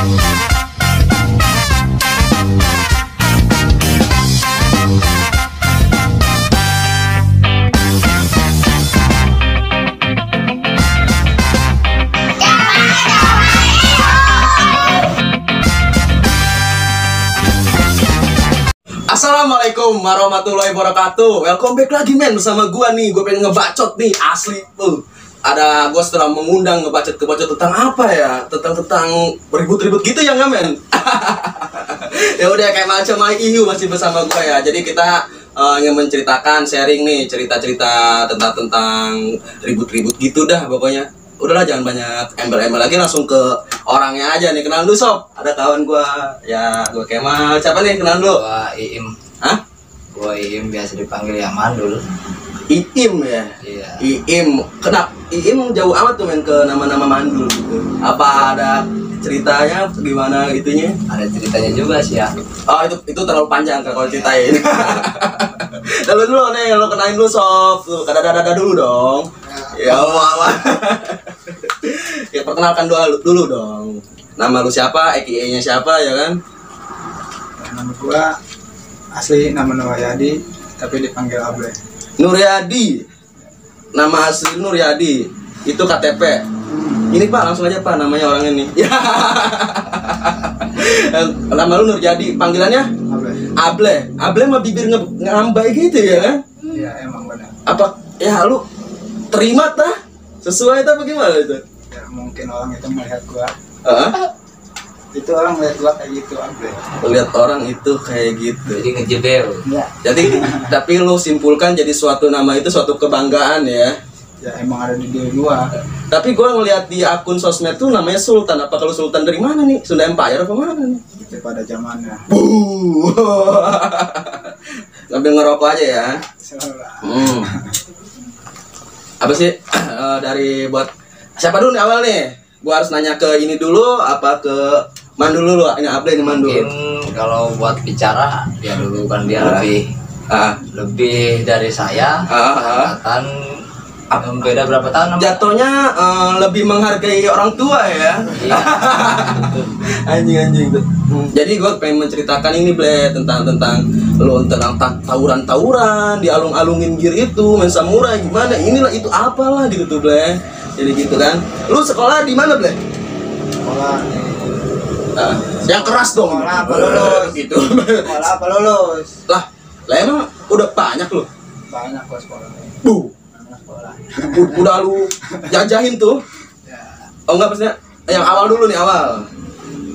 Assalamualaikum warahmatullahi wabarakatuh. Welcome back lagi men bersama gua nih. Gue pengen ngebacot nih asli. Ada gua setelah mengundang ngebacot tentang apa ya? Tentang ribut-ribut gitu ya nggak men? Ya udah kayak macam iu masih bersama gua ya. Jadi kita ingin menceritakan sharing nih cerita-cerita tentang ribut-ribut gitu dah pokoknya. Udahlah jangan banyak embel-embel lagi, langsung ke orangnya aja nih. Kenalan dulu sob. Ada kawan gua ya, gua Kemal. Siapa nih kenalan dulu? Gua Iim. Hah? Gua Iim, biasa dipanggil ya Mandul. Iim ya? Iya. Iim. Kenapa? Iim jauh amat tuh main ke nama-nama Mandul gitu. Apa ada ceritanya gimana itunya? Ada ceritanya juga sih ya. Oh itu terlalu panjang kalau ceritain. Lalu dulu nih, lo kenalin dulu sob. Tuh, dada dulu dong. Ya Allah. Ya perkenalkan dulu dong. Nama lu siapa? EKI-nya siapa ya kan? Nama gua asli nama Nuryadi tapi dipanggil Able. Nuryadi. Nama asli Nuryadi. Itu KTP. Ini Pak, langsung aja Pak namanya orang ini. Nama lu Nuryadi, panggilannya? Able. Able. Able mah bibir ngambai gitu ya kan? Iya emang benar. Apa ya lu terima tah? Sesuai tah bagaimana itu? Ya mungkin orang itu melihat gua. Hah? Itu orang melihat gua kayak gitu Able. Lihat orang itu kayak gitu. Jadi ngejebel. Iya. Jadi tapi lu simpulkan jadi suatu nama itu suatu kebanggaan ya. Ya emang ada di diri gua. Tapi gua ngelihat di akun sosmed tuh namanya Sultan. Apa kalau Sultan dari mana nih? Sunda Empire apa mana nih? Itu pada zamannya. Sambil ngerokok aja ya. Selalu. Apa sih dari buat siapa dulu nih awal nih? Gua harus nanya ke ini dulu apa ke Mandul dulu? Ini Able ini Mandul. Mungkin kalau buat bicara dia dulu kan dia lebih dari saya. Angkatan beda berapa tahun namanya? Jatuhnya lebih menghargai orang tua ya. Iya. Anjing tuh. Jadi gue pengen menceritakan ini Ble tentang lo tentang tawuran di alung-alungin gear itu main samurai gimana inilah itu apalah gitu tuh Ble. Jadi gitu kan. Lu sekolah di mana Ble? Sekolah. Yang keras dong. Sekolah apa lulus? Gitu. Sekolah apa lulus? Lah emang udah banyak lo. Banyak gua sekolah. Sekolah. Udah lu jajahin tuh. Ya. Oh enggak maksudnya yang awal dulu nih awal.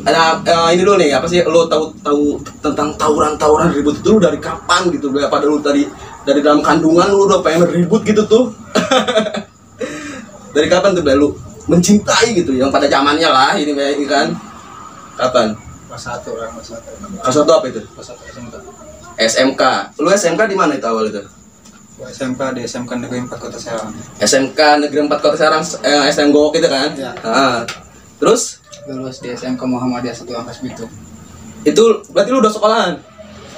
Ada ini dulu nih apa sih lo tahu tentang tawuran ribut itu lu dari kapan gitu? Pada lu dari dalam kandungan lu udah pengen ribut gitu tuh. Dari kapan tuh lu mencintai gitu yang pada zamannya lah ini kan? Kapan? Kelas 1 orang kelas 1. Kelas 1 apa itu? Kelas 1 SMK. SMK. Lu SMK di mana itu awal itu? Gua SMK di SMK Negeri 4 Kota Serang. SMK Negeri 4 Kota Serang SMK Gowok itu kan? Ya. Terus Lulus di SMK Muhammadiyah 1 Angkas Bitung. itu berarti lu udah sekolahan?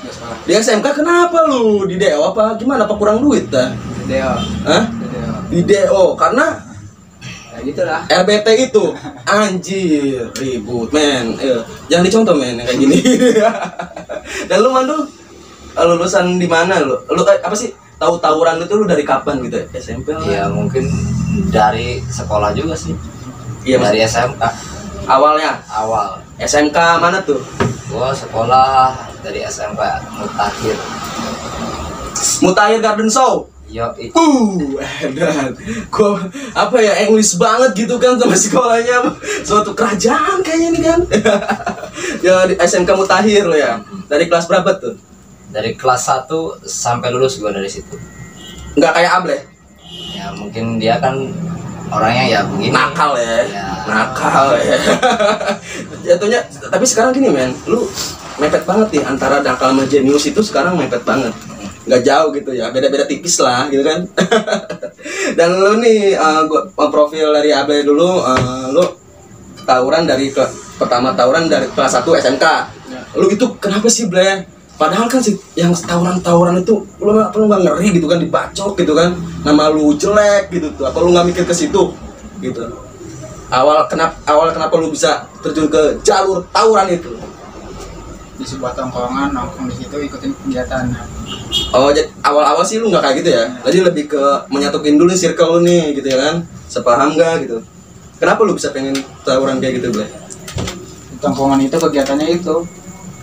Udah sekolah. Di SMK kenapa lu? Di DO apa gimana? Apa kurang duit dah? Di DO. Hah? Di DO. Di DO karena Ya gitulah. RBT itu anjir ribut men. Jangan dicontoh men yang kayak gini. Dan lu Mandul lulusan di mana lu? Lu apa sih? Tahu tawuran itu lu dari kapan gitu? SMP lah. Iya mungkin dari sekolah juga sih. Iya Dari maksudnya SMK awalnya awal. SMK mana tuh? Gua sekolah dari SMK Mutakhir. Mutakhir Garden Show. Yo, Dan gua apa ya English banget gitu kan sama sekolahnya suatu kerajaan kayaknya ini kan. Ya di SMK Mutakhir lo ya. Dari kelas berapa tuh? dari kelas 1 sampai lulus gua dari situ. Nggak kayak Able. Ya mungkin dia kan orangnya ya begini. Nakal ya. Ya. Nakal ya. Jatuhnya tapi sekarang gini men, lu mepet banget nih antara nakal sama jenius itu sekarang mepet banget. Nggak jauh gitu ya, beda-beda tipis lah gitu kan. Dan lu nih gua profil dari Able dulu, lu tawuran dari pertama tawuran dari kelas 1 SMK. Lu itu kenapa sih Ble? Padahal kan sih yang tawuran itu lu nggak ngeri gitu kan dibacok gitu kan, nama lu jelek gitu tuh. Apa lu nggak mikir ke situ gitu? Awal kenapa lu bisa terjun ke jalur tawuran itu? Di sebuah tongkrongan nongkrong di situ ikutin kegiatannya. Oh, jadi awal-awal sih lu nggak kayak gitu ya? Jadi lebih ke menyatuin dulu circle lu nih, gitu ya kan? Sepaham nggak gitu? Kenapa lu bisa pengen tawuran kayak gitu, Ble? Di tongkrongan itu kegiatannya itu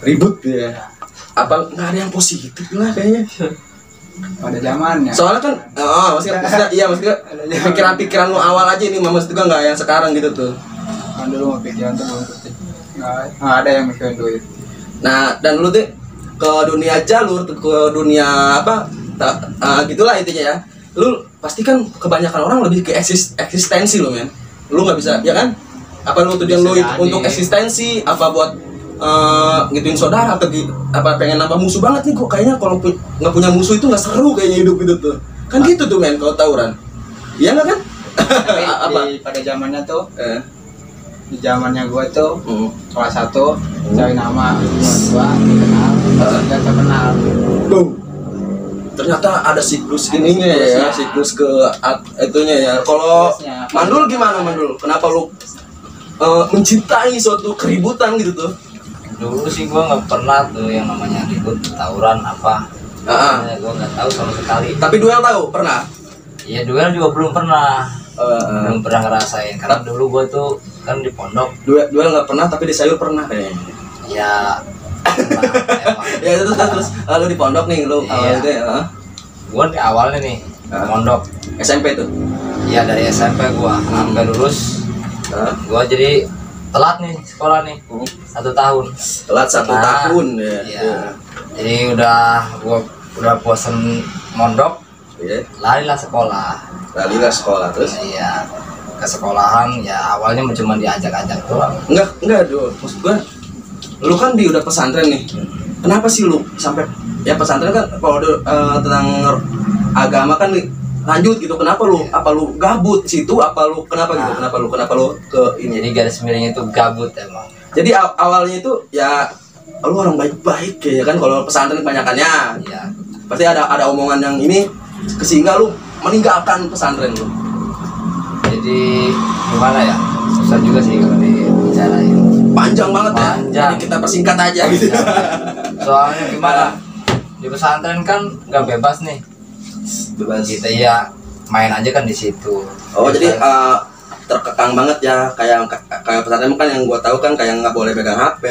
Ribut gitu ya? Apa nggak ada yang positif lah kayaknya? pada zamannya. Soalnya kan, maksudnya pikiran-pikiran lu awal aja nih, maksud juga nggak yang sekarang gitu tuh. Kan dulu mau pikiran tuh belum penting. Nggak ada yang mikirin duit. Nah, dan lu tuh ke dunia jalur, ke dunia apa, gitulah intinya ya. Lu pasti kan kebanyakan orang lebih ke eksistensi lo, men. Lu nggak bisa, ya kan? Apa lu tujuan lu untuk eksistensi? Apa buat ngituin saudara atau apa pengen nambah musuh banget nih? Kok kayaknya kalau nggak punya musuh itu nggak seru kayaknya hidup itu tuh. Kan gitu tuh, men, kalau tawuran. Iya nggak kan? Tapi pada zamannya tuh, di zamannya gua tuh kelas 1 cari nama, kelas 2 dikenal, kelas 3 terkenal. Boom. Ternyata ada siklus ininya ya, siklus ke itunya ya. Kalau Mandul gimana, Mandul? Kenapa lu mencintai suatu keributan gitu tuh? Dulu sih gua nggak pernah tuh yang namanya ribut tawuran apa. Gua nggak tahu sama sekali. Tapi duel tahu pernah? Iya, duel juga belum pernah. Belum pernah ngerasain karena dulu gua tuh kan di pondok. Duel nggak pernah, tapi di sayur pernah kayaknya. Ya. Ya terus lu di pondok nih lu awal itu ya. Gua di awalnya nih pondok SMP tuh. Iya, dari SMP gua sampai lulus. Gua jadi telat nih sekolah nih 1 tahun. Telat 1 tahun ya. Iya. Jadi gua udah bosen mondok. Iya. Larilah sekolah Terus. Iya, ke sekolahan ya awalnya cuma diajak-ajak doang. Enggak dong, maksud gua lu kan udah pesantren nih. Kenapa sih lu sampai ya pesantren kan kalau tentang agama kan lanjut gitu. Kenapa lu gabut situ? Kenapa lu ke ini? Jadi garis miringnya itu gabut emang. Jadi awalnya itu ya lu orang baik-baik ya kan, kalau pesantren kebanyakannya. Iya. Pasti ada omongan yang ini sehingga lu meninggalkan pesantren lu. Jadi gimana ya? Susah juga sih kalau dibicarain. Panjang banget ya. Jadi kita persingkat aja gitu. Soalnya gimana? Di pesantren kan nggak bebas nih. Bebas. Kita ya main aja kan di situ. Oh, jadi terkekang banget ya, kayak pesantren kan yang gua tahu kan kayak nggak boleh pegang HP,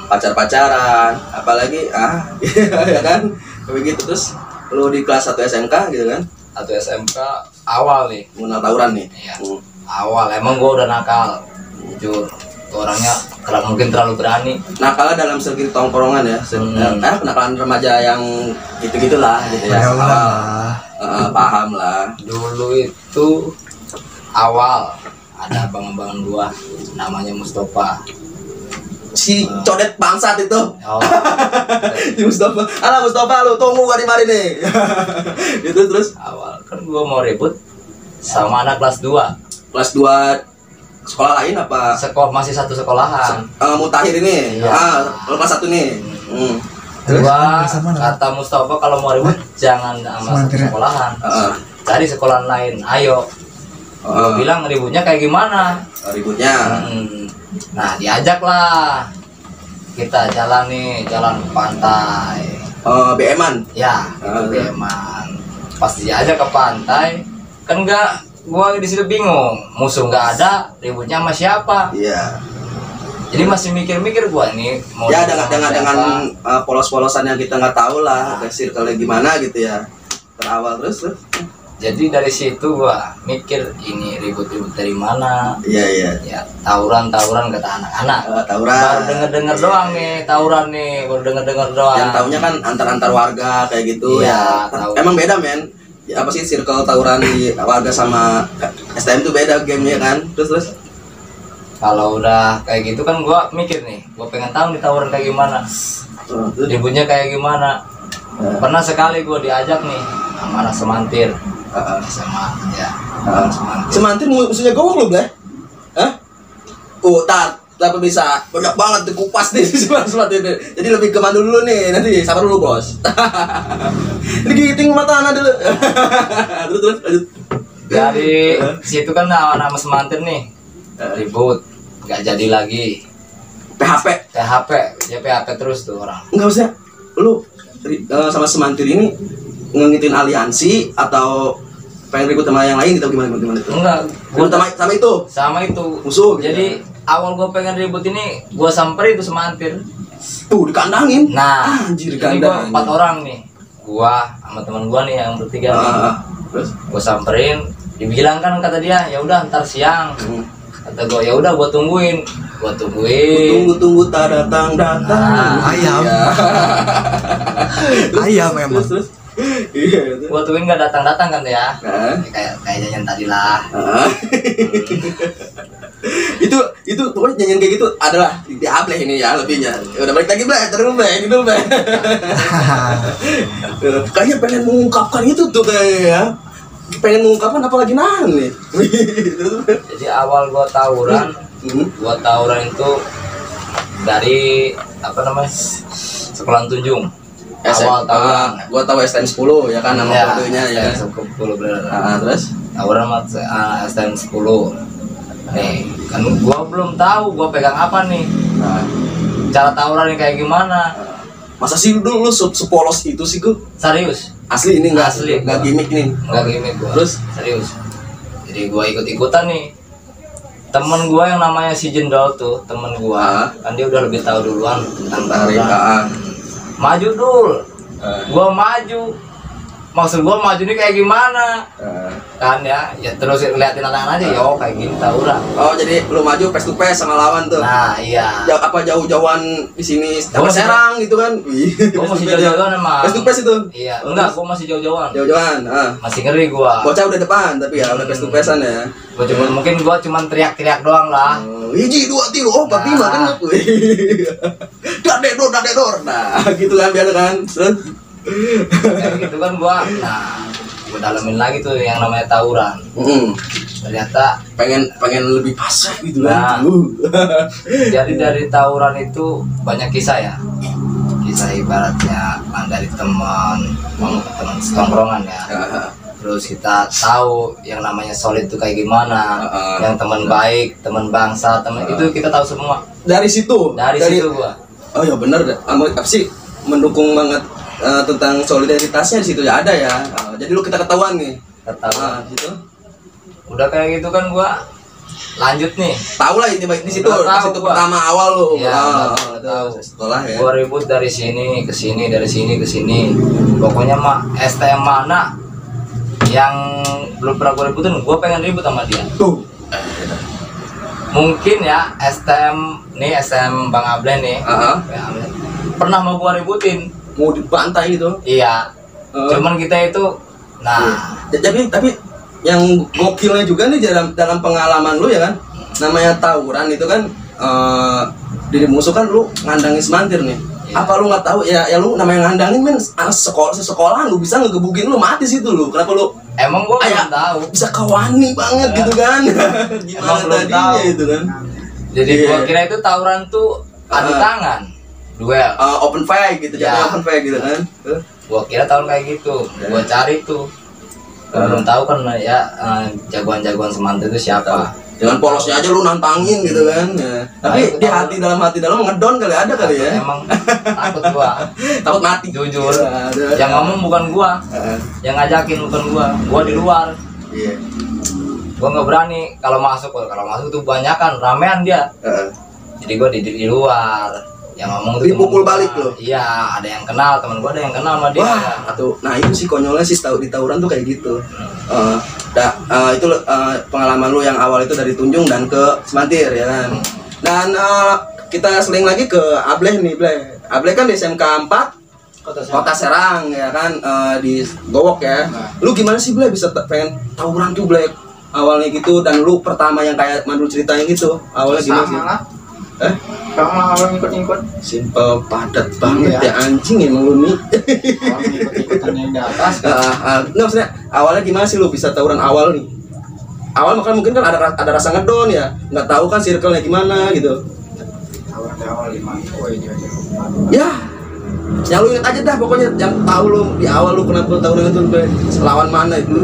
pacaran, apalagi ya kan begitu. Terus lu di kelas 1 SMK gitu kan? 1 SMK awal nih Mengenal tawuran nih. Iya. Awal emang gua udah nakal, jujur. Orangnya mungkin terlalu berani. Nakalnya dalam segi tongkrongan ya. Kenakalan remaja yang gitu-gitulah gitu ya. Paham lah. Dulu itu awal ada abang-abang gua namanya Mustafa. Si codet bangsat itu. Oh. Mustafa. Mustafa, lu tunggu gua di mari nih. Itu terus Awal kan gua mau ribut sama anak kelas 2. Kelas 2 sekolah lain apa? Masih satu sekolahan. Mutakhir ini. Iya. Kelas 1 nih. Gua kata Mustafa kalau mau ribut jangan sama satu sekolahan. Cari sekolahan lain. Ayo. Gua bilang ributnya kayak gimana? Ributnya. Nah, diajaklah. Kita jalan ke pantai. BM-an. Ya, itu BM-an. Pas diajak ke pantai, kan gua di situ bingung. Musuh nggak ada, ributnya sama siapa? Iya. Jadi masih mikir-mikir gua ini mau ya dengan polos-polosan yang kita nggak tahu lah, circle gimana gitu ya. Terawal terus. Jadi dari situ gua mikir ini ribut-ribut dari mana? Iya. Ya tawuran kata anak-anak. Tawuran. Baru denger doang nih tawuran nih, baru denger doang. Yang taunya kan antar warga kayak gitu ya. Emang beda, men. Ya, apa sih circle tawuran di warga sama STM tuh beda gamenya kan. Terus. Kalau udah kayak gitu kan gua mikir nih, gua pengen tahu nih tawuran kayak gimana. Ributnya kayak gimana? Pernah sekali gua diajak nih sama anak semantir. Sama semantir musuhnya gowok lu, Bleh. Tapi bisa banyak banget dikupas nih semantir. Jadi lebih ke Mandul dulu nih, nanti sabar dulu, Bos. Digiting mata anak dulu. Terus lanjut. Dari situ kan nama semantir nih. ribut, nggak jadi lagi. PHP terus tuh orang. Enggak usah. Lu sama semantir ini ngikutin aliansi atau pengen ribut sama yang lain gitu gimana itu? Enggak, gua sama itu. Musuh. Jadi awal gua pengen ribut ini, gua samperin itu semantir. Tuh dikandangin. Nah, anjir, ini gua 4 orang nih. Gua sama teman gua nih yang bertiga nih. Terus gua samperin, dibilang kan kata dia, ya udah ntar siang. Kata gua ya udah gua tungguin. Tunggu tak datang. Ayam. Ya. Ayam memang. Terus. Iya. Gua tungguin nggak datang kan ya. Kayak nyanyian tadi lah. Itu pokoknya nyanyian kayak gitu adalah di Ableh ini ya lebihnya. Udah balik lagi Bleh, terus gitu Bleh. Kayaknya pengen mengungkapkan itu tuh kayak ya. Pengen mengungkapkan apalagi nih. Jadi awal gua tawuran itu dari apa namanya? Sekolah Tunjung. Awal tawuran. Gua tahu STM 10 ya kan nama kodenya ya. STM 10 benar. Terus Tawuran sama STM 10. Nih, kan gua belum tahu gua pegang apa nih. Cara tawuran ini kayak gimana? Masa sih dulu lu sepolos itu sih gua? Serius. Asli ini enggak Asli, enggak gimmick nih. Enggak gimmick gua. Terus serius. Jadi gua ikut-ikutan nih. Temen gua yang namanya si Jendol tuh, temen gua, kan dia udah lebih tahu duluan tentang tawuran. Maju dul, gua maju. Maksud gua maju ini kayak gimana? Kan ya terus liatin anak aja, yo kayak gini tawuran. Oh jadi lu maju face to face sama lawan tuh. Nah iya. Jauh-jauhan di sini, Serang gitu kan? Gua masih jauh-jauhan emang. Face to face itu? Iya, enggak, gua masih jauh-jauhan. Masih ngeri gua. Bocah udah depan tapi ya udah face to face-an ya. Mungkin gua cuma teriak-teriak doang lah. Hiji 2 3 4 5 kan. Dadedor. Nah, gitu kan biasa kan. Kayak gitu kan gua dalamin lagi tuh yang namanya tawuran. Ternyata pengen lebih pasrah gitu kan. Jadi dari tawuran itu banyak kisah ya. Kisah ibaratnya dari teman tongkrongan ya. Terus kita tahu yang namanya solid itu kayak gimana, yang teman baik, teman bangsa, teman itu kita tahu semua. Dari situ gua. Oh ya benar, apa sih mendukung banget tentang solidaritasnya di situ ya ada ya. Jadi lu kita ketahuan nih. Gitu. Udah kayak gitu kan gua lanjut nih. Tahu lah ini di situ pertama awal lu. Iya, tahu. Sekolah ya. Gua ribut dari sini ke sini, dari sini ke sini. Pokoknya mah STM mana yang belum pernah gue ributin, gue pengen ribut sama dia. Mungkin ya STM Bang Ableh nih, pernah mau gue ributin, mau dibantai gitu. Iya. Cuman kita itu, tapi yang gokilnya juga nih dalam pengalaman lu ya kan, namanya tawuran itu kan di musuh kan lu ngandangin semantir nih. Apa lu nggak tahu ya lu namanya ngandangin men anak sekolah lu bisa ngegebukin lu mati situ lu. Kenapa lu? Emang gua belum tahu. Bisa kawani banget gitu kan. Emang belum tahu itu kan. Jadi gua kira itu tawuran tuh adu tangan, duel. Open fight gitu, jadi open fight gitu kan. Gua kira tawuran kayak gitu. Gua cari tuh. Belum tahu kan ya jagoan-jagoan semantir itu siapa. Jangan polosnya aja lu nantangin gitu kan. Tapi di dalam hati dalam ngedon kali ada kali ya. Emang takut gua. Takut mati. Jujur. Yang ngomong bukan gua. Yang ngajakin bukan gua. Gua di luar. Iya. Gua nggak berani kalau masuk tuh banyakan ramean dia. Jadi gua di luar. Yang ngomong tuh dipukul balik lo. Iya, ada yang kenal, teman gua ada yang kenal sama dia. Wah, nah itu sih konyolnya sih di tawuran tuh kayak gitu. Itu pengalaman lu yang awal itu dari Tunjung dan ke Semantir ya kan. Dan kita seling lagi ke Ableh nih, Bleh. Ableh kan di SMK 4 Kota Serang ya kan, di Gowok ya. Lu gimana sih Bleh bisa pengen tawuran tuh Bleh awalnya gitu, dan lu pertama yang kayak Mandul ceritain gitu awalnya gimana sih? Sama awal ngikut-ngikut. Simple padat banget ya anjing emang lu nih. Ngikut-ngikutan yang di atas. Nggak maksudnya awalnya gimana sih lu bisa tawuran awal nih? Awal mungkin kan ada rasa ngedon ya, nggak tahu kan circle-nya gimana gitu. Tawuran di awal 5 ini aja. Ya, yang lu inget aja dah pokoknya, yang tahu lu di awal lu kenapa tawuran itu lawan mana itu.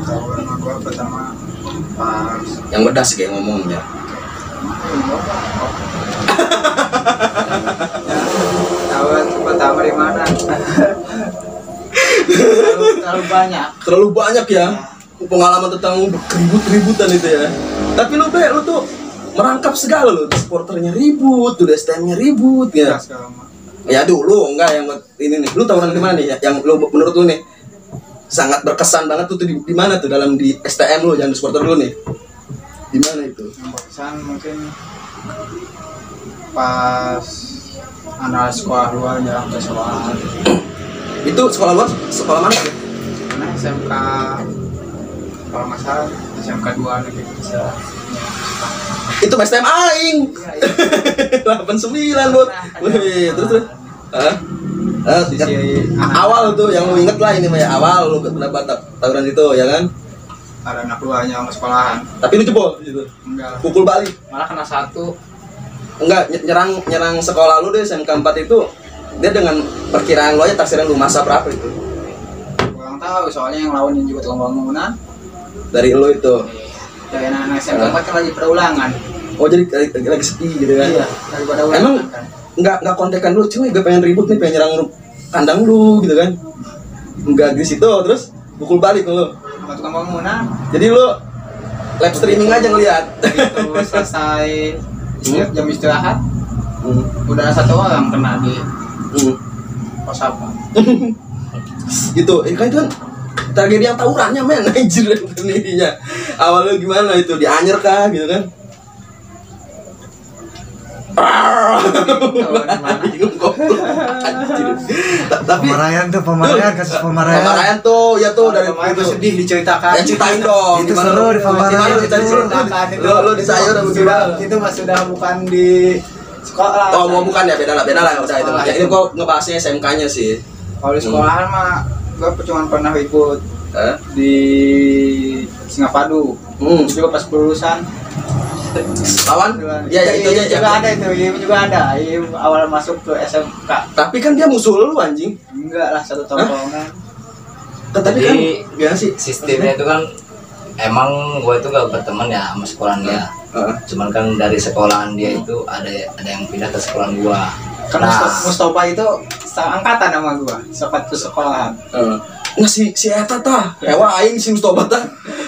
Tawuran gua pertama pas Yang bedas kayak ngomongnya. tahu pertama di mana? terlalu banyak. Terlalu banyak ya pengalaman tentang ribut-ributan itu ya. Tapi lu tuh merangkap segala lu, supporternya ribut, tuh STM-nya ribut ya. Ya dulu enggak yang ini nih. Lu tawuran di mana nih? Yang lu menurut lu nih sangat berkesan banget tuh di mana tuh dalam di STM lu yang di supporter lu nih? Di mana itu? Yang berkesan mungkin pas anak sekolah luar jalan ke sekolah. Itu sekolah luar, sekolah mana sih? Karena SMK kalau nggak salah SMK 2 negeri bisa. Itu STM aing. Iya, 89 bot. Wih, terus. Sisi Awal tuh yang lu inget lah ini mah ya, awal lu dapat tawuran itu ya kan? ada anak luarnya sama sekolahan. Tapi lu jebol gitu. Enggak, Pukul balik. malah kena satu. Enggak, nyerang sekolah lu deh SMK 4 itu. Dia dengan perkiraan lu aja taksiran lu masa berapa itu? Kurang tahu soalnya yang lawannya juga tukang bangunan. Dari lu itu. Dari anak SMK 4 kan lagi perulangan. Oh jadi lagi sepi gitu kan? Iya, daripada ulangan Emang kan. nggak kontekan lu, cuy, gue pengen ribut nih, pengen nyerang lu, kandang lu gitu kan? Enggak di situ, terus pukul balik lu. Sama tukang bangunan. Jadi lu live streaming aja ngeliat. Begitu selesai jam istirahat, udah ada satu orang kena di pos apa. Gitu, kan itu kan tragedi yang tawurannya men, anjir ininya. Awalnya gimana itu, dianyer kah gitu kan? Bingung goblok. Anjir. Tapi kasus pemarahan. pemarahan tuh ya tuh dari Kemarin itu tuh sedih diceritakan. ya ceritain dong. Itu Gimana seru lu? di pemarahan Gimana lu itu. ceritakan itu? Lu di sayur apa gimana? Itu mah sudah bukan di sekolah. Oh mau bukan ya, beda lah udah itu. Sekolah Ya, ini gua ngebahasnya SMK-nya sih. Kalau di sekolahan mah gua cuma pernah ikut di Singapadu. Juga pas kelulusan. Lawan? Iya ya itu aja. Juga ada itu, juga ada. Awal masuk ke SMK. Tapi kan dia musuh lu anjing. Enggak lah, satu tongkrongan. Tapi kan gimana sih sistemnya itu kan emang gue itu gak berteman ya sama sekolahan dia. Cuman kan dari sekolahan dia itu ada yang pindah ke sekolahan gua. Karena Mustafa itu angkatan sama gua, satu sekolahan. Nah si Eta tah, hewa aing si Mustafa tah.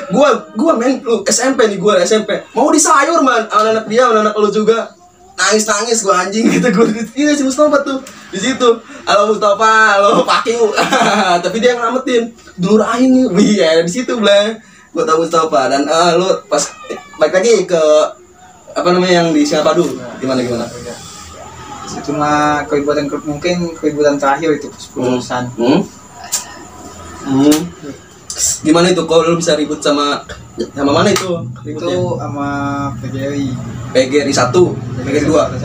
Gua main lu SMP nih, gua SMP. Mau di sayur man, anak-anak dia, anak-anak lu juga. Nangis gua anjing gitu gua. Ini si Mustafa tuh di situ. Halo Mustafa, halo Pak Q. Tapi dia yang ngelametin. Dulur aing nih. Wih, ya di situ bleh. Gua tahu Mustafa dan lu pas balik lagi ke apa namanya yang di Singapadu. Gimana? Itu mah keributan terakhir itu kelulusan. Gimana itu kalau lu bisa ribut sama mana itu? Ributnya? Itu sama PGRI 1, PGRI 2.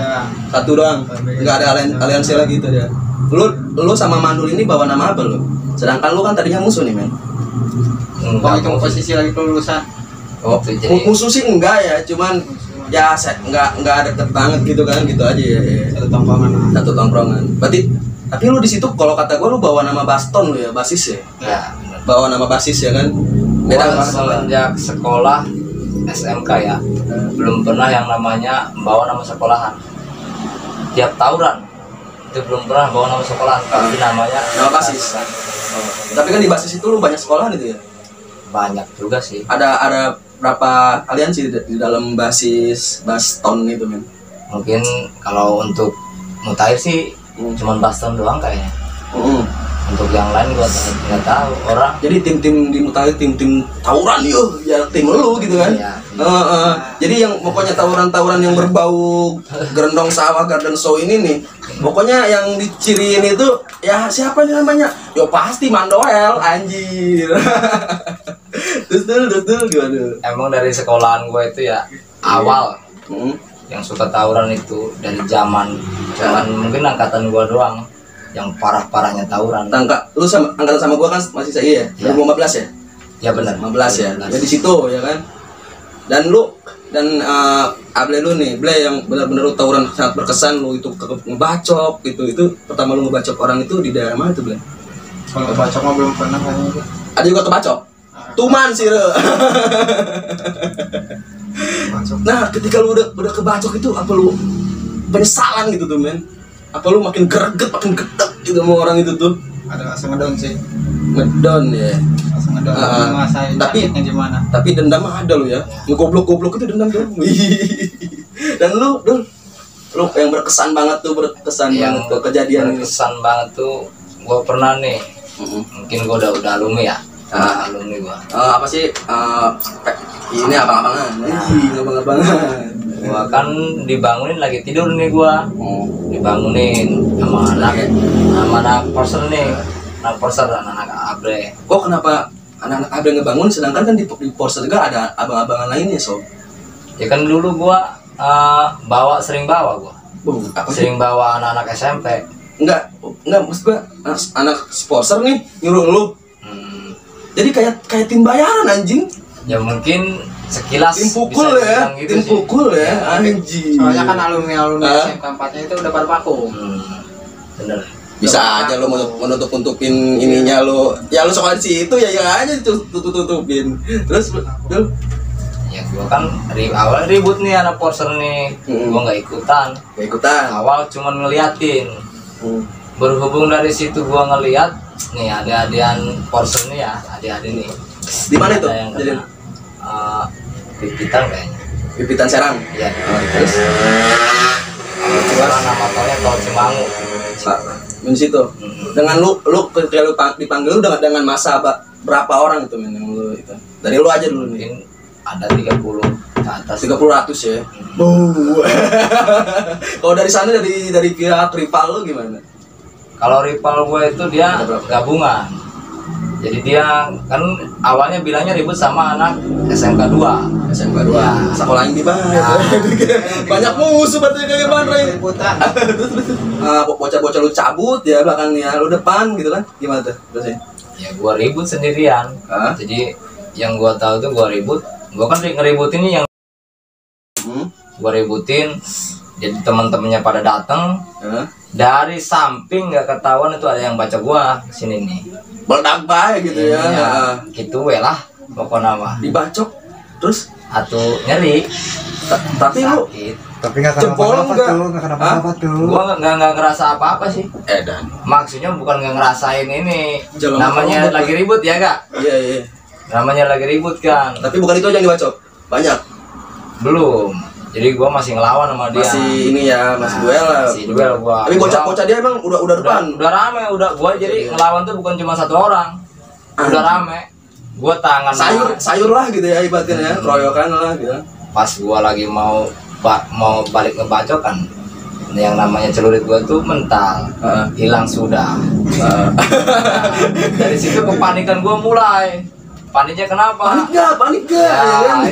Satu doang. Enggak ada aliansi lagi itu dia. Lu sama Mandul ini bawa nama apa lu? Sedangkan lu kan tadinya musuh nih, men. Bang itu posisi lagi kelulusan. Oh, musuh sih enggak ya, cuman ya enggak ada deket banget gitu kan, gitu aja ya. Satu tongkrongan. Berarti tapi lu di situ kalau kata gua lu bawa nama Baston lu ya, basis ya. Ya, Bawa nama basis ya kan. Beda gua semenjak sekolah SMK ya, belum pernah yang namanya bawa nama sekolahan. Tiap tawuran itu belum pernah bawa nama sekolahan, tapi namanya nama basis. Tapi kan di basis itu lu banyak sekolahan itu ya. Banyak juga sih. Ada berapa aliansi di dalam basis Baston itu, men? Mungkin kalau untuk Mutair sih cuman Baston doang kayaknya. Untuk yang lain gua nggak tahu orang. Jadi tim-tim di Mutair tim-tim tawuran yuk, ya tim lu gitu kan? Iya. Jadi yang pokoknya tawuran-tawuran yang berbau gerendong sawah garden show ini nih, pokoknya yang diciriin itu ya siapa nih namanya? Yo pasti Mandoel, anjir. Terus gimana? Emang dari sekolahan gue itu ya awal yang suka tawuran itu dari zaman mungkin angkatan gue doang yang parah-parahnya tawuran. Lu sama angkatan sama gua kan masih saya ya? 2015 ya? Ya benar. 15 ya. Ya di situ ya kan. Dan lu dan Able lu nih, Ble yang benar-benar lu tawuran sangat berkesan lu itu ngebacok gitu. Itu pertama lu ngebacok orang itu di daerah mana tuh, Ble? Kalau kebacok mah belum pernah kayaknya. Ada juga kebacok. Tuman sih Re. Nah ketika lu udah kebacok itu, apa lu penyesalan gitu tuh men? Apa lu makin greget, makin getek gitu sama orang itu tuh? Ada rasa ngedon sih. Ngedon ya. Rasa ngedon. Ngerasain sakitnya gimana? Tapi dendam ada lu ya. Ngegoblok-goblok itu dendam tuh. Dan lu yang berkesan banget tuh, yang banget tuh kejadian ini. berkesan banget tuh gua pernah nih. Mungkin gua udah alumni ya. Alumni gua. Apa sih? Ini abang-abangan. Abang-abangan. Gua kan dibangunin lagi tidur nih gua. Dibangunin sama anak porser nih. Anak porser, anak abre. Kok kenapa anak-anak abre ngebangun sedangkan kan di porser juga ada abang-abangan lainnya, Sob? Ya kan dulu gua sering bawa gua. Sering bawa anak-anak SMP. Enggak maksud gua anak sponsor nih nyuruh lu. Jadi kayak tim bayaran anjing. Ya mungkin sekilas tim pukul ya, gitu tim pukul ya, anjing. Soalnya kan alumni SMK 4-nya itu udah pada vakum. Bener. Bisa aja lo mau nutup-nutupin ininya lo. Ya lo soal di situ ya aja tutupin. Terus ya gua kan awal ribut nih anak porser nih. Gua nggak ikutan. Awal cuman ngeliatin. Berhubung dari situ gua ngeliat nih adik-adian porser nih ya, adik-adik nih. Di mana itu? Jadi Pipitan kayaknya. Pipitan Serang. Iya. Terus nama tolnya tol Cimangu. Di situ. Dengan lu ketika lu dipanggil lu dengan masa berapa orang itu men yang lu itu? Dari lu aja dulu nih. Mungkin ada 30 ke atas. 30 ya. Kalau dari sana dari pihak rival lu gimana? Kalau rival gue itu dia gabungan. Jadi dia kan awalnya bilangnya ribut sama anak SMK 2. Ya. Sekolah yang di mana? Banyak musuh berarti kayak mana? Ributan. Bocah-bocah lu cabut ya belakangnya, lu depan gitu kan? Gimana tuh terusnya? Ya gua ribut sendirian. Jadi yang gua tahu tuh gua ribut. Gua kan ngeributin yang gua ributin. Jadi teman-temannya pada datang. Dari samping nggak ketahuan itu ada yang baca gua kesini nih. Meledak bae gitu ya. Gitu lah pokoknya mah. Dibacok terus atau nyeri. Tapi lu tapi nggak kenapa-napa tuh. Gua nggak ngerasa apa-apa sih. Dan maksudnya bukan nggak ngerasain ini. Jalan namanya lagi ribut ya kak. Iya. Namanya lagi ribut kan. Tapi bukan itu aja yang dibacok. Banyak. Belum. Jadi gua masih ngelawan sama dia. Masih ini ya, masih duel lah. Masih duel gua. Tapi bocah-bocah dia emang udah depan. Udah rame, gua jadi ngelawan tuh bukan cuma satu orang. Udah rame. Gua tangan sayur lah gitu ya ibaratnya ya, keroyokan lah gitu. Pas gua lagi mau balik ngebacok kan. Yang namanya celurit gua tuh mental. Hilang sudah. Dari situ kepanikan gua mulai. Paniknya kenapa? Panik gak? Ya,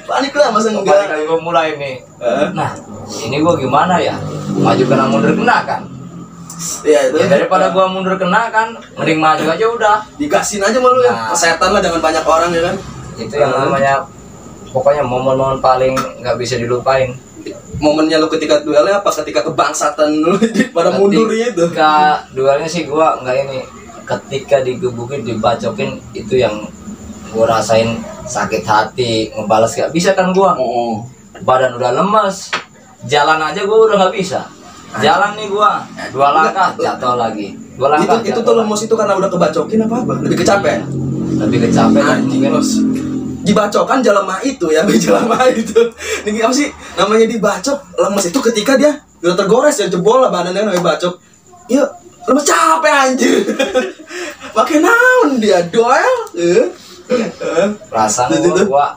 panik lah masa enggak? Kepanikan gue mulai nih. Nah, ini gue gimana ya? Maju kena mundur kena kan? Iya itu. Ya, daripada gue mundur kena kan, mending maju aja udah. Dikasihin aja malu ya. Kesetan lah dengan banyak orang ya kan? Itu yang namanya, pokoknya momen-momen paling nggak bisa dilupain. Momennya lu ketika duelnya apa? Ketika kebangsatan lu pada mundurnya itu? Ketika duelnya sih gue nggak ini. Ketika digebukin, dibacokin itu yang gue rasain sakit hati, ngebalas gak bisa kan gue. Badan udah lemes, jalan aja gue udah nggak bisa. Jalan nih gue 2 langkah jatuh lagi. 2 langkah. Itu tuh lemes itu karena udah kebacokin apa? Lebih kecapean. Lebih kecapean mungkin. Dibacokan jelema itu ya, jelema itu. Ini apa sih namanya dibacok lemes itu ketika dia udah tergores ya jebol lah badannya namanya bacok. Iya. Lemes capek anjir. Makin naon dia doel. Perasaan gua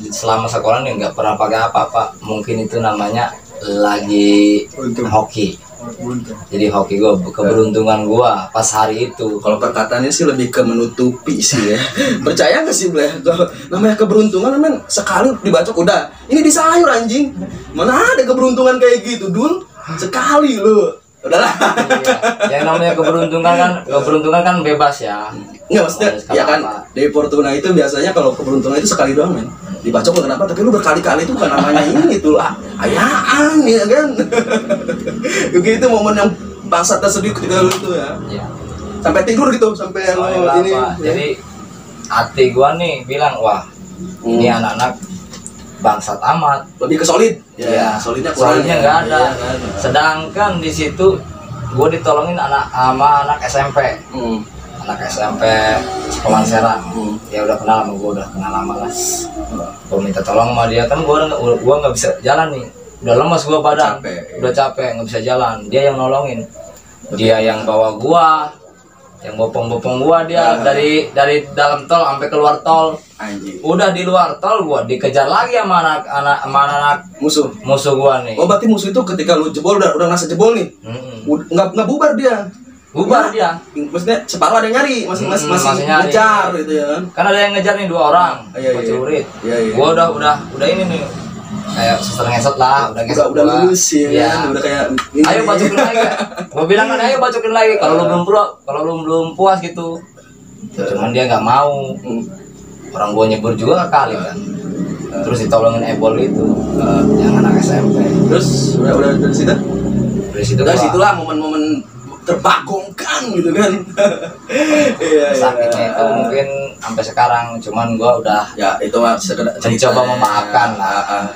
selama sekolah nih nggak pernah pakai apa-apa. Mungkin itu namanya lagi hoki. Jadi hoki gua, keberuntungan gua pas hari itu. Kalau perkataannya sih lebih ke menutupi sih ya. Percaya nggak sih Bleh? Kalau namanya keberuntungan memang sekali dibacok udah. Ini di sayur anjing. Mana ada keberuntungan kayak gitu dul? Sekali lu. Udahlah. Iya. Yang namanya keberuntungan kan bebas ya. Enggak maksudnya ya kan dari Fortuna itu biasanya kalau keberuntungan itu sekali doang men. Dibacok kenapa? Tapi lu berkali-kali itu bukan namanya ini tuh ayaan ya kan. Begitu momen yang bangsa tersedih ketika lu itu ya. Iya. Sampai tidur gitu sampai lu ini. Jadi hati gua nih bilang wah ini anak-anak bangsat amat. Lebih ke solid. Ya, solidnya kurang. solidnya nggak ada. Iya, nggak ada. Sedangkan di situ gua ditolongin sama anak SMP. Anak SMP Sekolah Serang. Ya udah kenal sama gua, udah kenal lama lah. Gua minta tolong sama dia kan gua nggak bisa jalan nih. Udah lemas gua badan. Udah capek nggak bisa jalan. Dia yang nolongin. Dia yang bawa gua, yang bopong-bopong gua dia dari dalam tol sampai keluar tol. Anjing. Udah di luar tol gua dikejar lagi sama anak musuh gua nih. Oh berarti musuh itu ketika lu jebol udah ngerasa jebol nih. Nggak bubar dia. Bubar dia. Maksudnya separuh ada yang nyari, masih nyari. ngejar gitu ya kan. Kan ada yang ngejar nih 2 orang. Celurit. Iya. Gua udah ini nih. Kayak suster ngesot lah, udah ngesot udah lulus ya, kan? Udah kayak ini. Ayo bacokin lagi. Gua bilang kan ayo bacokin lagi kalau lu belum puas gitu. Cuman dia nggak mau. Orang gua nyebur juga kali kan. Terus ditolongin ebol itu yang anak SMP. Terus udah dari situ? Dari situlah momen-momen terbagongkan gitu kan. Iya, sakitnya itu mungkin sampai sekarang, cuman gua udah ya itu mah sekedar mencoba memaafkan lah.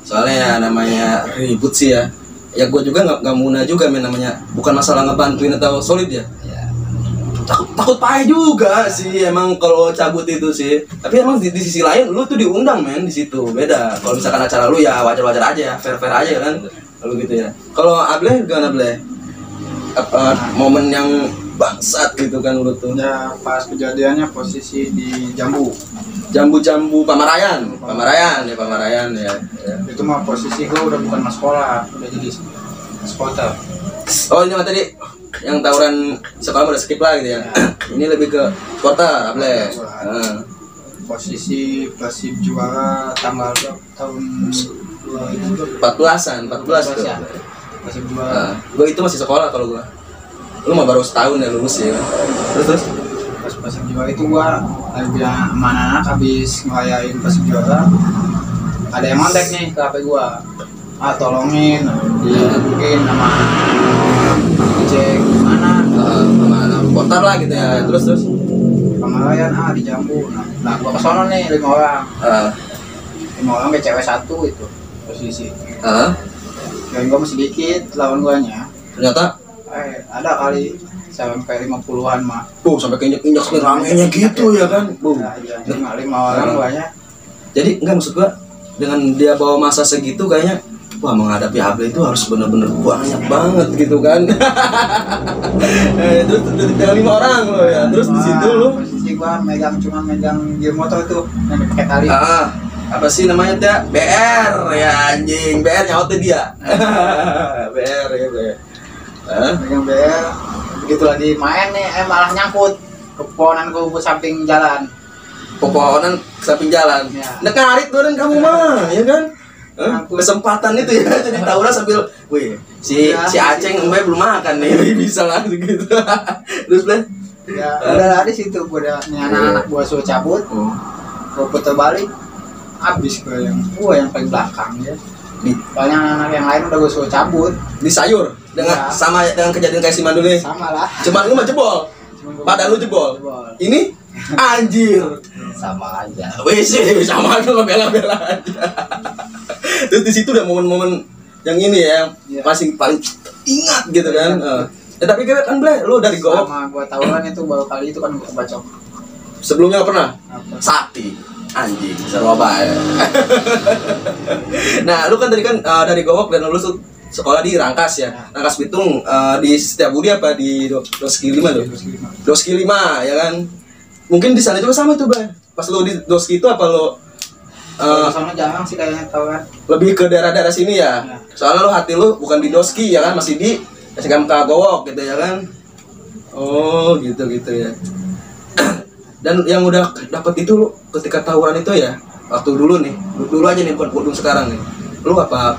Soalnya namanya ribut sih ya. Ya gue juga nggak muna juga namanya. Bukan masalah ngebantuin atau solid ya. Takut payah juga sih emang kalau cabut itu sih. Tapi emang di sisi lain lu tuh diundang men di situ. Beda. Kalau misalkan acara lu ya wajar-wajar aja, fair-fair aja kan. Kalau gitu ya. Kalau Ableh gimana Bleh? Apa momen yang bangsat gitu kan lu tuh? Ya pas kejadiannya posisi di Jambu Pamarayan ya. Itu mah posisi gua udah bukan mas sekolah, udah jadi supporter. Oh ini mah tadi yang tawuran sekolah udah skip lah gitu ya. Ini lebih ke supporter Ableh. Posisi Persib juara tanggal tahun 14 tuh. ya. Persib juara. Gue itu masih sekolah kalau gue. Lu mah baru setahun ya lulus ya. Terus Pas Persib juara itu gua lagi sama anak habis ngelayain Persib juara. Ada yang kontak nih ke HP gua. Tolongin, mungkin sama cek gimana? Sama portar lah gitu ya. Terus Pengalayan di Jambu. Nah gua kesono nih 5 orang. 5 orang ke cewek 1 itu posisi. Dan gua masih dikit lawan guanya. Ternyata Ada kali sampai 50-an mah. Sampai keinjak ramenya gitu ya kan. Iya, 5 orang guanya. Jadi enggak maksud gua dengan dia bawa masa segitu kayaknya wah menghadapi Ableh itu harus bener-bener banyak banget gitu kan. Terus tinggal 5 orang lo ya. Terus di situ lo posisi gua megang gear motor tuh yang pakai tali. Apa sih namanya teh? BR ya anjing. BR nyaut dia. BR ya BR. Megang BR. Begitu lagi main nih malah nyangkut ke pohonan gua samping jalan. Pepohonan samping jalan. Ya. Nekarit doang kamu mah, ya kan? Kesempatan itu ya jadi tawuran sambil, wih si Aceng embe belum makan nih, bisa lah gitu. Terus Bleh? Ya udah di situ gua udah anak-anak gua suruh cabut. Gua putar balik. Habis gua yang paling belakang ya. Banyak anak yang lain udah gua suruh cabut. Di sayur dengan sama dengan kejadian kayak si Mandul nih. Sama lah. Cuman lu mah jebol. Badan lu jebol. Ini anjir. Sama aja. Wih sih sama aja bela-bela aja. Terus di situ udah momen-momen yang ini ya, masih paling ingat gitu kan. Tapi kan Bleh, lu dari Gowok. Sama gua tawuran itu baru kali itu kan gua kebacok. Sebelumnya pernah? Sakti. Anjing, Surabaya. Nah, lu kan tadi kan dari Gowok dan lu sekolah di Rangkas ya. Rangkas Bitung di Setiabudi apa di Doski 5 tuh? Doski 5 ya kan. Mungkin di sana juga sama tuh, Bang. Pas lu di Doski itu apa lu sama jarang sih kayaknya tawuran. lebih ke daerah-daerah sini ya? Soalnya lu hati lu bukan di Doski ya kan, masih di SMK Gowok gitu ya kan. Oh, gitu ya. Dan yang udah dapat itu lu ketika tawuran itu ya, waktu dulu aja nih bukan sekarang nih. Lu apa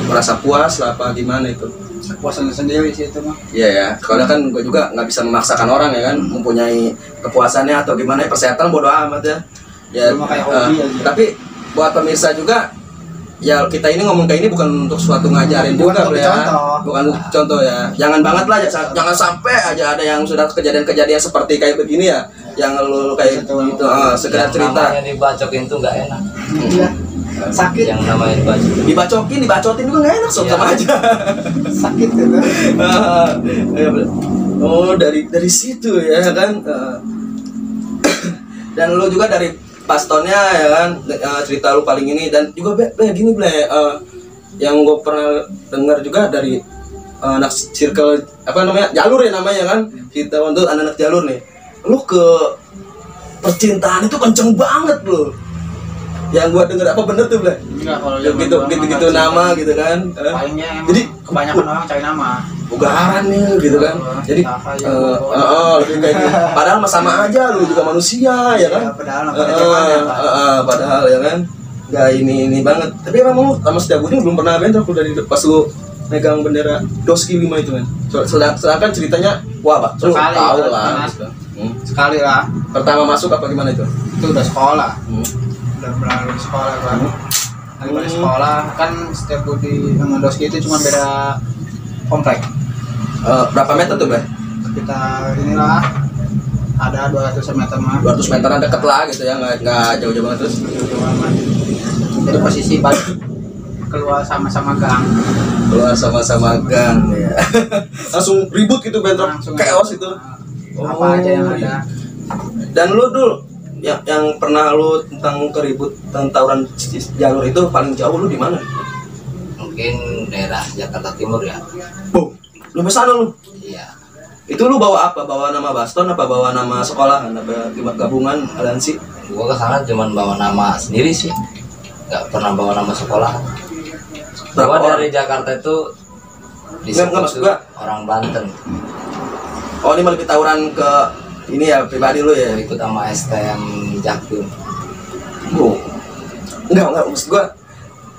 merasa puas lah apa gimana itu? Kepuasan sendiri sih itu mah. Iya ya, soalnya kan gue juga nggak bisa memaksakan orang ya kan, mempunyai kepuasannya atau gimana, persetan bodo amat ya. Ya, Cuma kayak hobi aja. Tapi buat pemirsa juga ya kita ini ngomong kayak ini bukan untuk suatu ngajarin juga Bukan ya. contoh. Bukan contoh ya. Jangan banget lah, jangan sampai aja ada yang sudah kejadian-kejadian seperti kayak begini ya, yang lu kayak Betul. gitu, sekedar Yang cerita. namanya dibacokin tuh nggak enak. Iya. Sakit. Yang namanya dibacokin. Dibacotin juga nggak enak, sob, Iya. sama aja. Sakit gitu. Iya, bener. Oh, dari situ ya kan. Dan lu juga dari pastonnya ya kan, cerita lu paling ini. Dan juga gini yang gue pernah dengar juga dari anak circle apa namanya, jalur ya namanya kan, kita untuk anak-anak jalur nih, lu ke percintaan itu kenceng banget lu. Yang gua denger apa bener tuh Blay? Enggak, kalau Gitu gitu nama gitu kan. Palingnya emang Jadi kebanyakan orang cari nama. ugaran nih gitu kan. Jadi lebih kayak gitu. Padahal mah sama aja, lu juga manusia ya kan. Iya, padahal nggak ada zamannya, Pak. Padahal ya kan. Gak ini banget. Tapi emang lu sama Setiabudi belum pernah bentrok lu dari pas lu megang bendera Doski 5 itu kan. Sedangkan ceritanya wah, Pak, lu Sekali, tahu ya, lah. Mas. Gitu. Sekali lah. Pertama masuk apa gimana itu? Itu udah sekolah. Hmm. Udah melalui sekolah gua. Lagi balik sekolah kan Setiabudi sama Doski itu cuma beda komplek. Berapa meter tuh, Blay? Sekitar inilah ada 200 meter mah. 200 meteran deket lah gitu ya, nggak jauh-jauh banget terus. Jadi posisi balik keluar sama-sama gang. Keluar sama-sama gang ya. Langsung ribut gitu, bentrok, Langsung chaos itu. Apa aja yang ada. Dan lu dulu yang pernah lu tentang keribut tawuran jalur itu paling jauh lu di mana? Mungkin daerah Jakarta Timur ya. Boom. Lu kesana lu. Iya. Itu lu bawa apa? Bawa nama Baston apa bawa nama sekolahan? Apa gabungan aliansi? Gua kesana cuman bawa nama sendiri sih, nggak pernah bawa nama sekolah. Berapa Gua orang? dari Jakarta itu Nggak maksud gua. orang Banten. Oh, ini lebih tawuran ke ini ya, pribadi lu ya. Gua ikut sama STM Jaktim. Oh. Enggak, maksud gua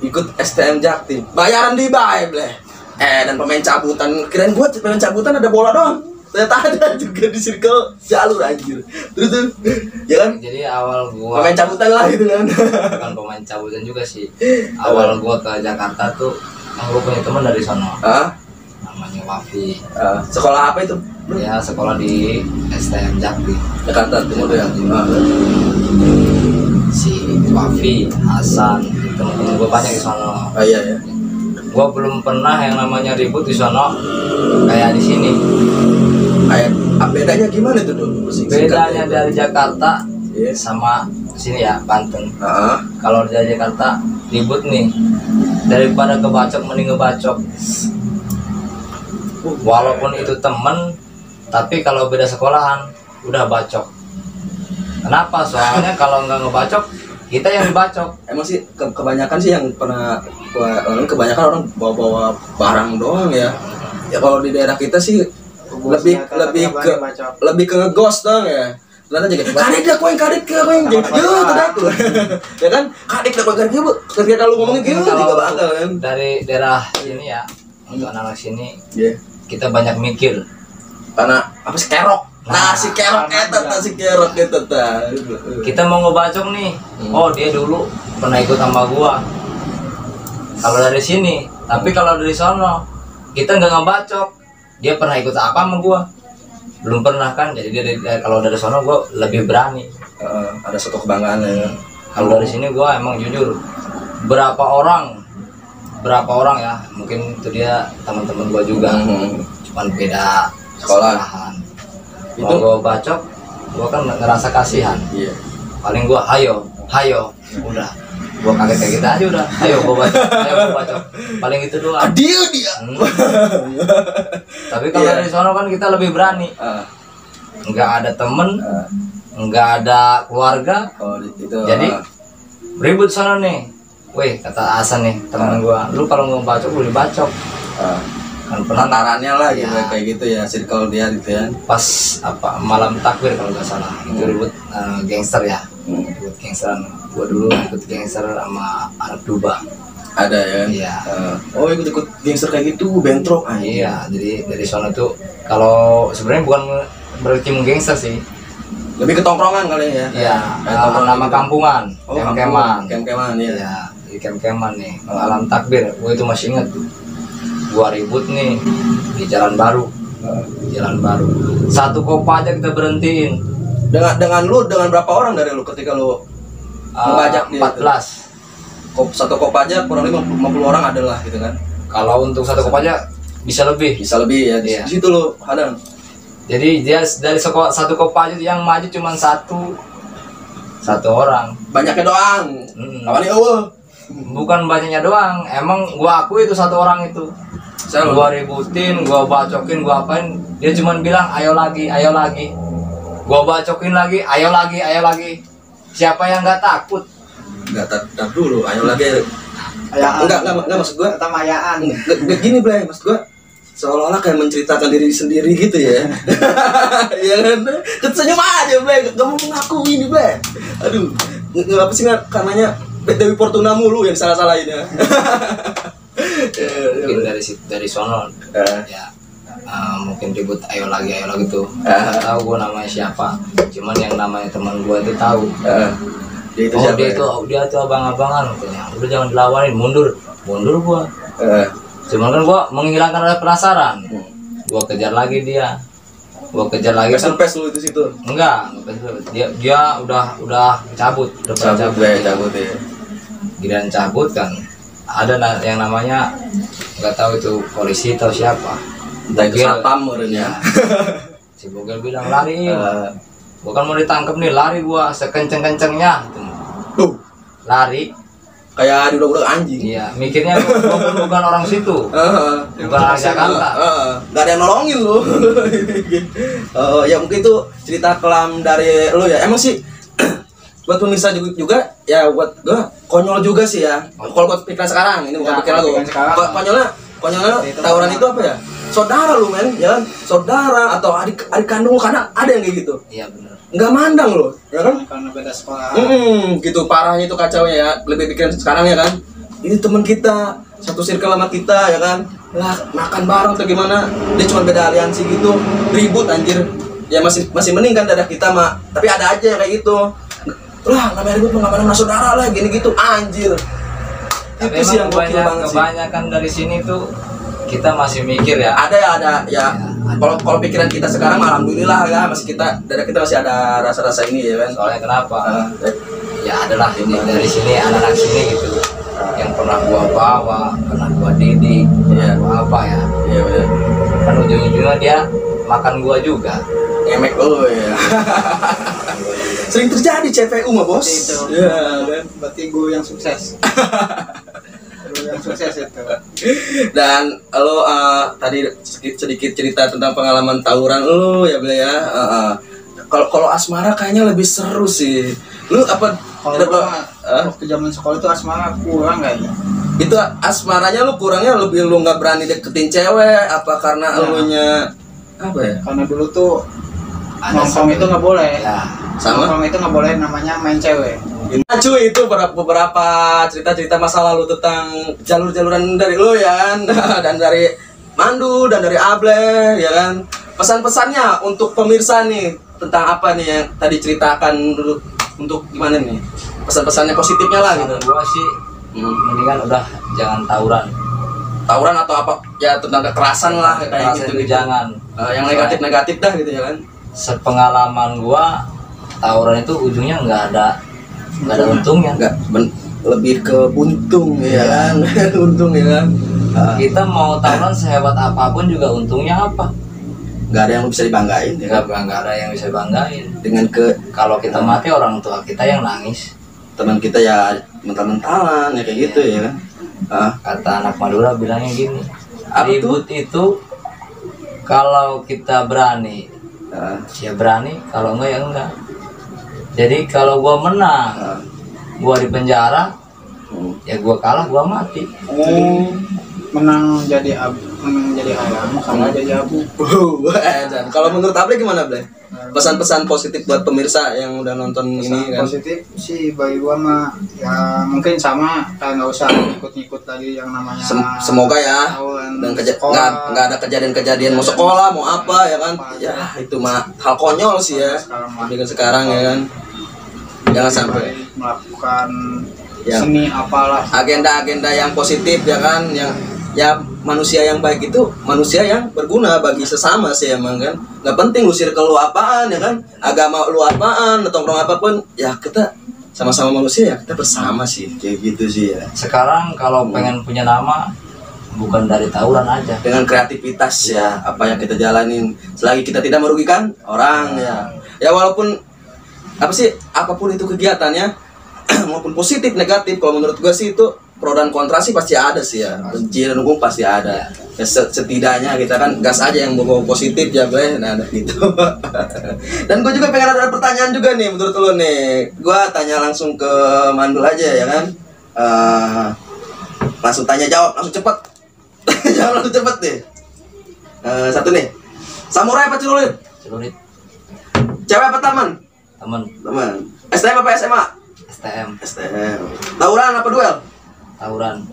ikut STM Jaktim. Bayaran di Bleh. Dan pemain cabutan, kirain gua pemain cabutan ada bola doang. Ternyata ada juga di circle jalur anjir. Terus tuh, ya kan? Jadi awal gua Pemain cabutan lah gitu kan. bukan pemain cabutan juga sih. Awal gua ke Jakarta tuh, kan gua punya teman dari sono, Hah? namanya Wafi. Sekolah apa itu? Ya sekolah di STM Jaktim. Jakarta Timur ya. Si Wafi, Hasan, teman-teman gua banyak di sono. Iya ya. Gua belum pernah yang namanya ribut di sono kayak di sini. Kayak bedanya gimana tuh dulu? Bedanya dari Jakarta Yes. sama sini ya, Banten. Ah, Kalau dari Jakarta ribut nih, daripada kebacok mending ngebacok. Walaupun itu temen, tapi kalau beda sekolahan udah bacok. Kenapa? Soalnya kalau nggak ngebacok, kita yang dibacok. emang sih kebanyakan sih yang pernah kebanyakan orang bawa barang doang ya. Ya kalau di daerah kita sih lebih ke ngegos dong ya. Ternyata jadi kadek dah koeng jadi tidak tuh. Ya kan? Kadek dah koeng gitu. Ketika kalau ngomongin gitu Mungkin juga kalau bakal kan. dari daerah sini ya, untuk anak-anak sini Iya. kita banyak mikir. Karena apa sih kerok? Nah, Nasi kerok eta ta. Kita mau ngebacok nih, oh dia dulu pernah ikut sama gua. Kalau dari sini, tapi kalau dari sono kita nggak ngebacok, dia pernah ikut apa sama gua? Belum pernah kan, jadi kalau dari sono gua lebih berani. Ada satu kebanggaan ya. Kalau dari sini gua emang jujur, berapa orang ya, mungkin itu dia teman-teman gua juga, cuman beda sekolahan. Itu- Mau gua bacok, gua kan ngerasa kasihan. Iya. Paling gua hayo udah gua kaget kayak gitu aja udah, ayo gua bacok paling itu doang. Adil dia. Tapi kalau Iya. dari sono kan kita lebih berani, nggak ada temen, nggak ada keluarga, Oh, itu. jadi ribut sono nih. Weh, kata Hasan nih teman gua, lu kalau mau bacok lu dibacok. Kan pernah penatarannya lah gitu Ya. kayak gitu ya, circle dia gitu ya. pas apa malam takbir kalau nggak salah, itu ribut gangster ya, ribut gangsteran. Gua dulu ikut gangster sama anak Duba. Ada ya. Iya. Oh, ikut gangster kayak gitu, bentrok. Iya, jadi dari sono tuh kalau sebenarnya bukan berkecimpung gangster sih. Lebih ke tongkrongan kali ya. Iya, Kayak tongkrongan nama gitu. kampungan, Oh, kem-keman. Kem-keman ya. Iya, di kem-keman nih alam takbir. Gue itu masih inget gua ribut nih di jalan baru. Satu Kopaja kita berhentiin Dengan berapa orang dari lu ketika lu membajak nih? 14. Satu Kopaja kurang lebih 50 orang adalah gitu kan. Kalau untuk satu Kopaja bisa lebih Ya di Iya. situ lu kadang. Jadi dia dari satu Kopaja yang maju cuma satu orang. Banyaknya doang. Awalnya Bukan banyaknya doang, emang gua akui itu satu orang itu. Gua ributin, gua bacokin, gua apain, dia cuma bilang ayo lagi. Gua bacokin lagi, ayo lagi. Siapa yang nggak takut? Enggak tar dulu, ayo lagi. Ayaan. Enggak maksud gua. Kata mayaan. Begini, Blay, maksud gua seolah-olah kayak menceritakan diri sendiri gitu ya. Iya kan? Senyum aja, Blay. Gak mau mengakui ini, Blay. Aduh, ngapa sih karenanya Dewi Fortuna mulu yang salah-salahin ya. Mungkin dari sono ya mungkin ribut ayo lagi tuh. Nggak tahu gua namanya siapa, cuman yang namanya teman gua itu tahu. Dia itu abang-abangan katanya. Udah jangan dilawanin, mundur gua. Cuman kan gua menghilangkan rasa penasaran. Gua kejar lagi dia. Pes lu itu situ. Enggak, dia udah cabut, cabut ya. Giliran cabut kan ada yang namanya nggak tahu itu polisi atau siapa. Dari satpam orangnya. Si Bogel bilang lari. Bukan mau ditangkap nih, lari gua sekenceng-kencengnya. Lari kayak diudak-udak anjing. Iya, mikirnya gua bukan orang situ. Bukan orang Jakarta. Gak ada yang nolongin lu. Ya mungkin itu cerita kelam dari lu ya. Emang sih buat pemirsa juga ya, buat gua konyol juga sih ya. Kalau buat pikiran sekarang, ini bukan pikiran lu. Konyolnya tawuran itu apa ya? Saudara lu men, ya kan? Saudara atau adik kandung lu, karena ada yang kayak gitu. Iya benar. Nggak mandang lo, ya kan? Karena beda sekolah. Gitu parahnya itu kacaunya ya. Lebih pikiran sekarang ya kan? Ini teman kita, satu circle sama kita ya kan? Lah makan bareng atau gimana? Dia cuma beda aliansi gitu, ribut anjir. Ya masih mending kan dadah kita mah. Tapi ada aja yang kayak gitu. Lah namanya ribut mengamankan saudara lah gini gitu anjir. Tapi Itu sih yang gokil banget sih. Kebanyakan dari sini tuh kita masih mikir ya. Ada ya. Kalau pikiran kita sekarang alhamdulillah ya, masih dari kita masih ada rasa-rasa ini ya kan. Soalnya kenapa? Ya adalah ini dari sini anak-anak sini gitu. Yang pernah gua bawa, pernah gua didik, gua apa ya. Iya benar. Kan ujung-ujungnya dia makan gua juga. Ngemek lo ya. Sering terjadi CPU mah bos. Itu. Ya kan. Berarti gue yang sukses. Yang sukses itu. Dan lo tadi sedikit cerita tentang pengalaman tawuran lo ya Ble ya. Kalau asmara kayaknya lebih seru sih. Lu apa? Waktu zaman sekolah itu asmara kurang kayaknya. Itu asmaranya lu kurangnya lebih lu nggak berani deketin cewek apa karena elunya apa ya? Karena dulu tuh nongkrong itu nggak boleh. Ya. Sama? Nongkrong itu nggak boleh namanya main cewek. Nah, cuy itu beberapa cerita-cerita masa lalu tentang jalur-jaluran dari lo ya kan? Dan dari Mandu dan dari Able ya kan. Pesan-pesannya untuk pemirsa nih tentang apa nih yang tadi ceritakan dulu, untuk gimana nih pesan-pesannya positifnya lah gitu. Gua sih mendingan udah jangan tawuran Atau apa ya, tentang kekerasan lah kayak gitu, jangan yang negatif dah gitu ya kan. Sepengalaman gua tawuran itu ujungnya nggak ada untungnya. Lebih ke buntung ya kan. Untung ya kan. Kita mau tawuran sehebat apapun juga untungnya apa? Nggak ada yang bisa dibanggain ya kan? Nggak ada yang bisa banggain. Dengan kalau kita mati orang tua kita yang nangis, teman kita ya mental-mentalan ya kayak gitu ya kan. Kata anak Madura bilangnya gini, Apa ribut itu kalau kita berani ya berani, kalau enggak ya enggak. Jadi kalau gua menang, gua di penjara, ya gua kalah, gua mati. Menang jadi ayam, kalah jadi abu. Dan kalau menurut Able gimana Ble? Pesan-pesan positif buat pemirsa yang udah nonton ini kan? Positif sih bagi gua mah ya mungkin sama, kayak nggak usah ikut-ikut lagi yang namanya. Semoga ya. Dan nggak ada kejadian-kejadian mau sekolah mau apa ya kan? Ya itu mah hal konyol sih ya. Dengan sekarang ya kan. Jangan sampai melakukan yang seni apalah, agenda-agenda yang positif ya kan, yang ya manusia yang baik itu manusia yang berguna bagi sesama sih emang kan. Nggak penting lu circle lu apaan ya kan, agama lu apaan, nongkrong apapun, ya kita sama-sama manusia ya kita bersama sih, kayak gitu sih ya. Sekarang kalau pengen punya nama bukan dari tawuran aja, Dengan kreativitas ya apa yang kita jalanin, selagi kita tidak merugikan orang ya walaupun apa sih apapun itu kegiatannya maupun positif negatif, kalau menurut gue sih itu pro dan kontra sih pasti ada sih ya, benci dan dukung pasti ada ya, setidaknya kita kan gas aja yang bawa positif ya gue, nah gitu. Dan gue juga pengen ada pertanyaan juga nih menurut lo nih, gue tanya langsung ke Mandul aja ya kan. Langsung tanya jawab langsung cepet. Jawab langsung cepet nih. Satu nih, samurai apa celurit? celurit. Cewek apa taman? Temen. STM apa SMA? STM. Tawuran apa duel? Tawuran.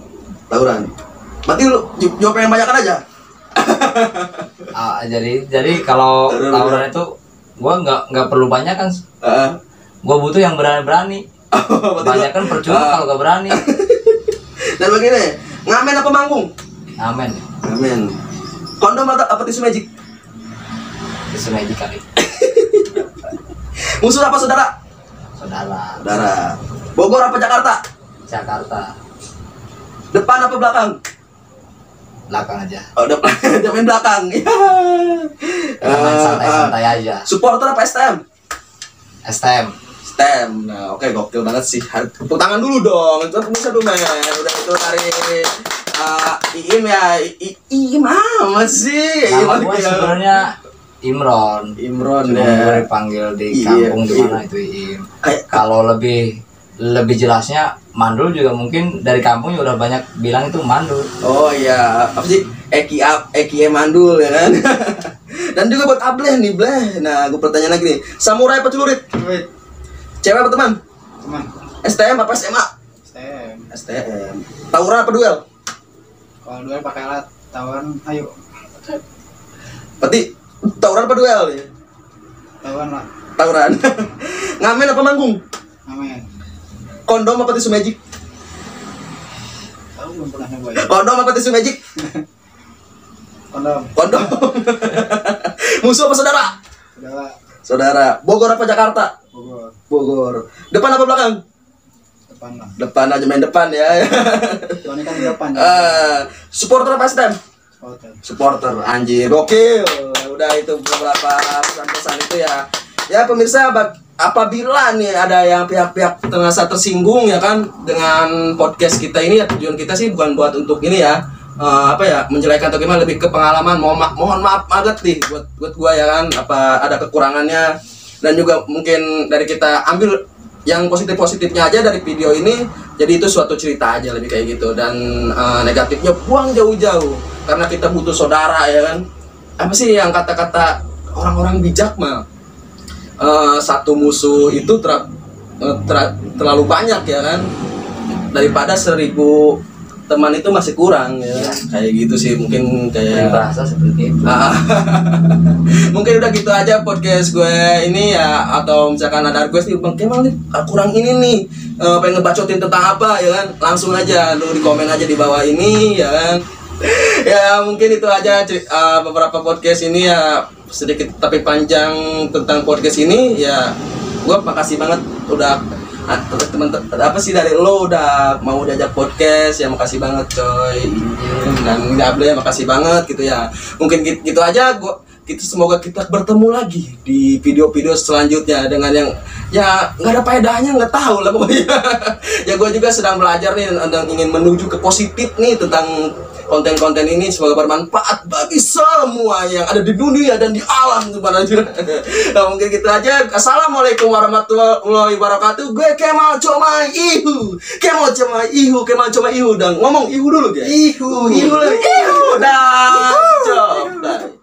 Berarti lu jawab yang banyakan aja. Jadi kalau tawuran itu gua nggak perlu banyak kan. Gua butuh yang berani. Banyak kan percuma kalau nggak berani. Dan begini, ngamen apa manggung? Amen. Kondom apa tisu magic? Tisu magic kali. Musuh apa saudara? Saudara. Bogor apa Jakarta? Jakarta. Depan apa belakang? Belakang aja. Oh, depan. Depan belakang. Main santai-santai aja. Supporter apa STM? STM. Nah, oke, gokil banget sih. Tepuk tangan dulu dong. Itu bisa dulu, men. Udah itu dari Iim ya. Iim amat sih. Nama gue sebenarnya Imron Imron cuma ya. gue dipanggil di kampung di mana itu Iim. Kalau lebih jelasnya Mandul juga mungkin dari kampung udah banyak bilang itu Mandul. Oh iya, apa sih? Eki Mandul ya kan. Dan juga buat Ableh nih, Bleh. Nah, gue pertanyaan lagi nih. Samurai apa celurit? Cewek apa teman? STM apa SMA? STM. Tawuran apa duel? kalau duel pakai alat tawuran, ayo Berarti tawuran apa duel nih? tawuran lah, Tawuran. Ngamen apa manggung? amin. Kondom apa tisu magic? Tahu belum pernah nyoba. Kondom apa tisu magic? Kondom. Musuh apa saudara? Saudara. Bogor apa Jakarta? Bogor. Depan apa belakang? Depan lah. Depan aja, main depan ya. Soalnya kan di depan. Supporter apa STM? Supporter, anjir, gokil. Udah itu beberapa pesan-pesan itu ya. Ya pemirsa, apabila nih ada yang pihak-pihak terasa tersinggung ya kan dengan podcast kita ini, ya tujuan kita sih bukan buat untuk ini ya, menjelekan atau gimana, lebih ke pengalaman. Mohon maaf banget nih buat gua ya kan, apa ada kekurangannya, dan juga mungkin dari kita ambil yang positifnya aja dari video ini, jadi itu suatu cerita aja lebih kayak gitu, dan negatifnya buang jauh-jauh karena kita butuh saudara ya kan. Apa sih yang kata-kata orang-orang bijak mah, satu musuh itu terlalu banyak ya kan, daripada 1000 teman itu masih kurang ya. Kayak gitu sih, mungkin kayak bahasa seperti itu. Mungkin udah gitu aja podcast gue ini ya, atau misalkan ada request nih, Bang Kemal nih kurang ini nih, pengen ngebacotin tentang apa ya kan, langsung aja lu di komen aja di bawah ini ya kan. Ya mungkin itu aja beberapa podcast ini ya, sedikit tapi panjang tentang podcast ini ya. Gue makasih banget udah teman-teman apa sih dari lo udah mau diajak podcast ya, makasih banget coy. Dan ini Able makasih banget gitu ya. Mungkin gitu aja, semoga kita bertemu lagi di video-video selanjutnya dengan yang ya nggak ada faedahnya, nggak tahu lah pokoknya. Ya gue juga sedang belajar nih dan ingin menuju ke positif nih tentang konten-konten ini, semoga bermanfaat bagi semua yang ada di dunia dan di alam sebenarnya. Nah, mungkin gitu aja. Assalamualaikum warahmatullahi wabarakatuh. Gue Kemal Coma Ihu. Kemal Coma Ihu. Dan ngomong Ihu dulu ya. Ihu. Dah. Coba.